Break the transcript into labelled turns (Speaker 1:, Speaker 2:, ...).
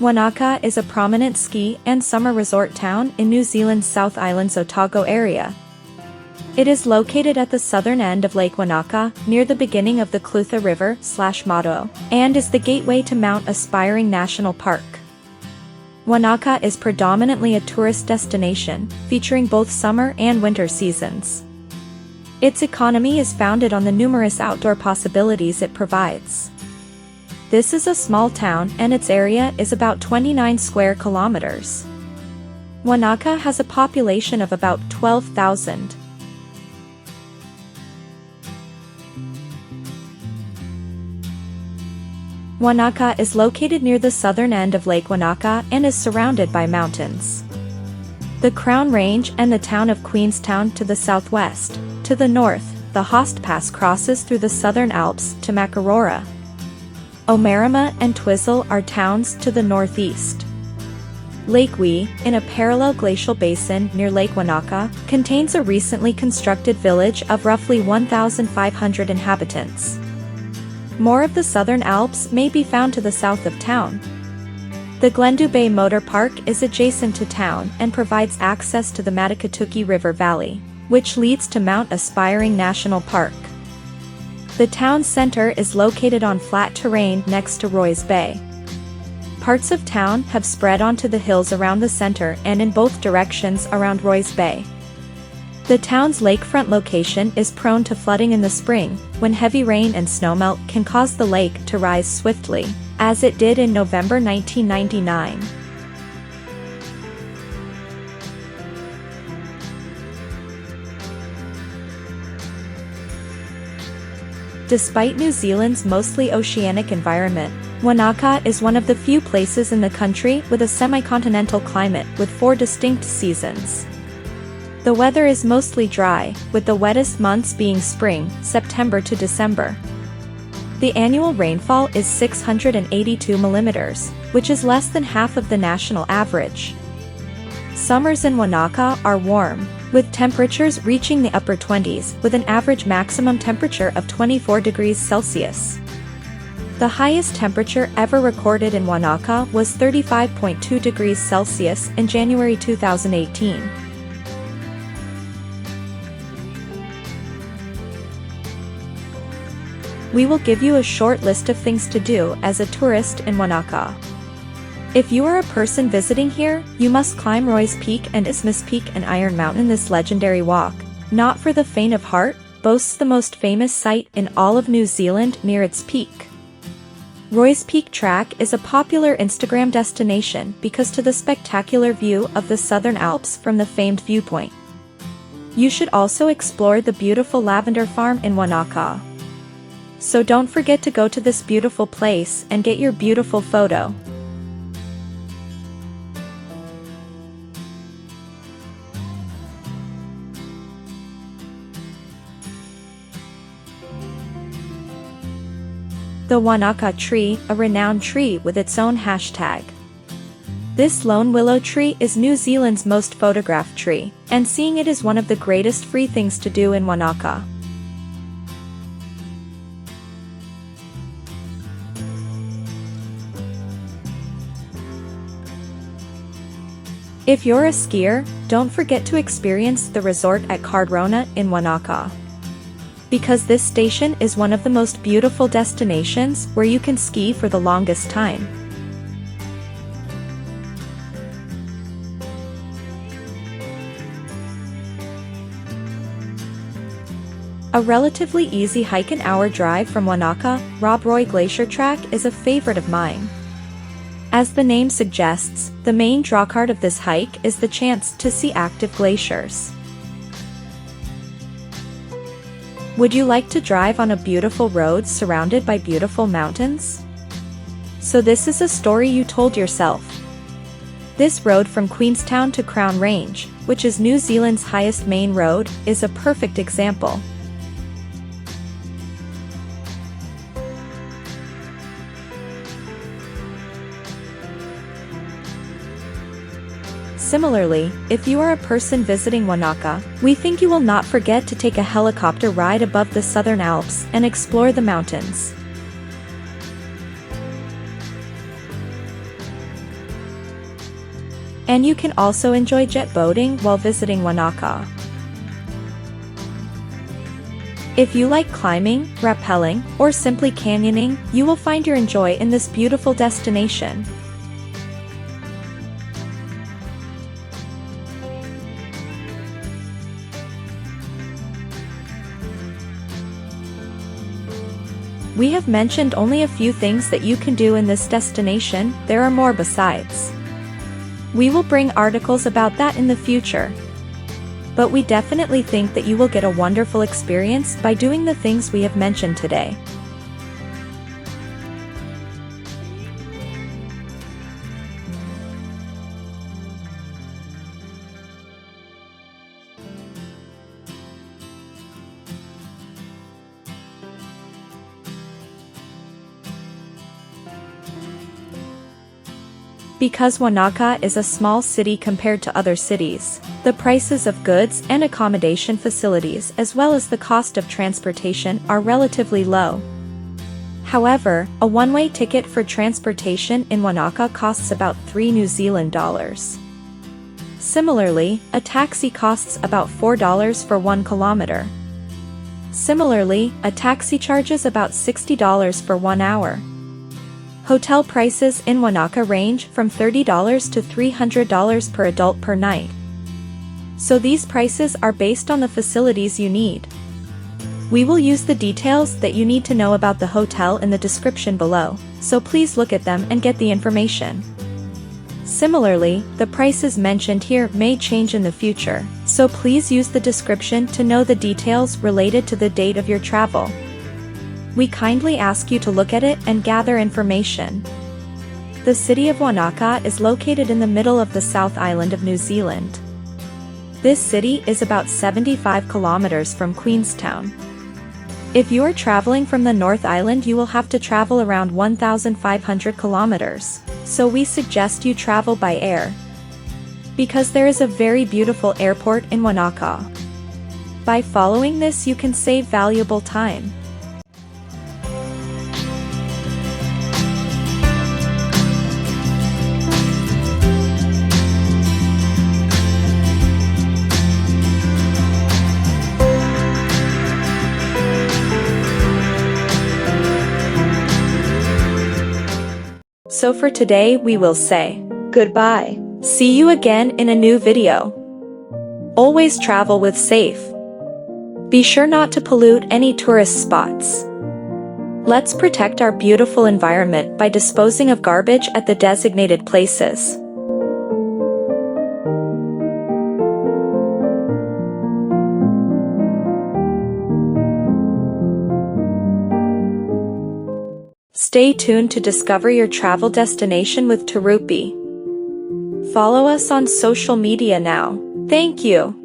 Speaker 1: Wanaka is a prominent ski and summer resort town in New Zealand's South Island's Otago area. It is located at the southern end of Lake Wanaka, near the beginning of the Clutha River/Mado, and is the gateway to Mount Aspiring National Park. Wanaka is predominantly a tourist destination, featuring both summer and winter seasons. Its economy is founded on the numerous outdoor possibilities it provides. This is a small town and its area is about 29 square kilometers. Wanaka has a population of about 12,000. Wanaka is located near the southern end of Lake Wanaka and is surrounded by mountains. The Crown Range and the town of Queenstown to the southwest. To the north, the Host Pass crosses through the Southern Alps to Makarora. Omarama and Twizel are towns to the northeast. Lake Wee, in a parallel glacial basin near Lake Wanaka, contains a recently constructed village of roughly 1,500 inhabitants. More of the Southern Alps may be found to the south of town. The Glendu Bay Motor Park is adjacent to town and provides access to the Matakatuki River Valley, which leads to Mount Aspiring National Park. The town center is located on flat terrain next to Roy's Bay. Parts of town have spread onto the hills around the center and in both directions around Roy's Bay. The town's lakefront location is prone to flooding in the spring, when heavy rain and snowmelt can cause the lake to rise swiftly, as it did in November 1999. Despite New Zealand's mostly oceanic environment, Wanaka is one of the few places in the country with a semi-continental climate with 4 distinct seasons. The weather is mostly dry, with the wettest months being spring, September to December. The annual rainfall is 682 millimeters, which is less than half of the national average. Summers in Wanaka are warm, with temperatures reaching the upper 20s with an average maximum temperature of 24 degrees Celsius. The highest temperature ever recorded in Wanaka was 35.2 degrees Celsius in January 2018. We will give you a short list of things to do as a tourist in Wanaka. If you are a person visiting here, you must climb Roy's Peak and Isthmus Peak and Iron Mountain. This legendary walk, not for the faint of heart, boasts the most famous site in all of New Zealand near its peak. Roy's Peak Track is a popular Instagram destination because to the spectacular view of the Southern Alps from the famed viewpoint. You should also explore the beautiful lavender farm in Wanaka. So don't forget to go to this beautiful place and get your beautiful photo. The Wanaka tree, a renowned tree with its own hashtag. This lone willow tree is New Zealand's most photographed tree, and seeing it is one of the greatest free things to do in Wanaka. If you're a skier, don't forget to experience the resort at Cardrona in Wanaka. Because this station is one of the most beautiful destinations where you can ski for the longest time. A relatively easy hike an hour drive from Wanaka, Rob Roy Glacier Track is a favorite of mine. As the name suggests, the main drawcard of this hike is the chance to see active glaciers. Would you like to drive on a beautiful road surrounded by beautiful mountains? So this is a story you told yourself. This road from Queenstown to Crown Range, which is New Zealand's highest main road, is a perfect example. Similarly, if you are a person visiting Wanaka, we think you will not forget to take a helicopter ride above the Southern Alps and explore the mountains. And you can also enjoy jet boating while visiting Wanaka. If you like climbing, rappelling, or simply canyoning, you will find your joy in this beautiful destination. We have mentioned only a few things that you can do in this destination. There are more besides. We will bring articles about that in the future. But we definitely think that you will get a wonderful experience by doing the things we have mentioned today. Because Wanaka is a small city compared to other cities, the prices of goods and accommodation facilities as well as the cost of transportation are relatively low. However, a one-way ticket for transportation in Wanaka costs about $3 New Zealand dollars. Similarly, a taxi costs about $4 for 1 kilometer. Similarly, a taxi charges about $60 for 1 hour. Hotel prices in Wanaka range from $30 to $300 per adult per night. So these prices are based on the facilities you need. We will use the details that you need to know about the hotel in the description below, so please look at them and get the information. Similarly, the prices mentioned here may change in the future, so please use the description to know the details related to the date of your travel. We kindly ask you to look at it and gather information. The city of Wanaka is located in the middle of the South Island of New Zealand. This city is about 75 kilometers from Queenstown. If you are traveling from the North Island, you will have to travel around 1,500 kilometers, so we suggest you travel by air. Because there is a very beautiful airport in Wanaka. By following this, you can save valuable time. So for today we will say goodbye. See you again in a new video. Always travel with safe. Be sure not to pollute any tourist spots. Let's protect our beautiful environment by disposing of garbage at the designated places. Stay tuned to discover your travel destination with Touroopi. Follow us on social media now. Thank you.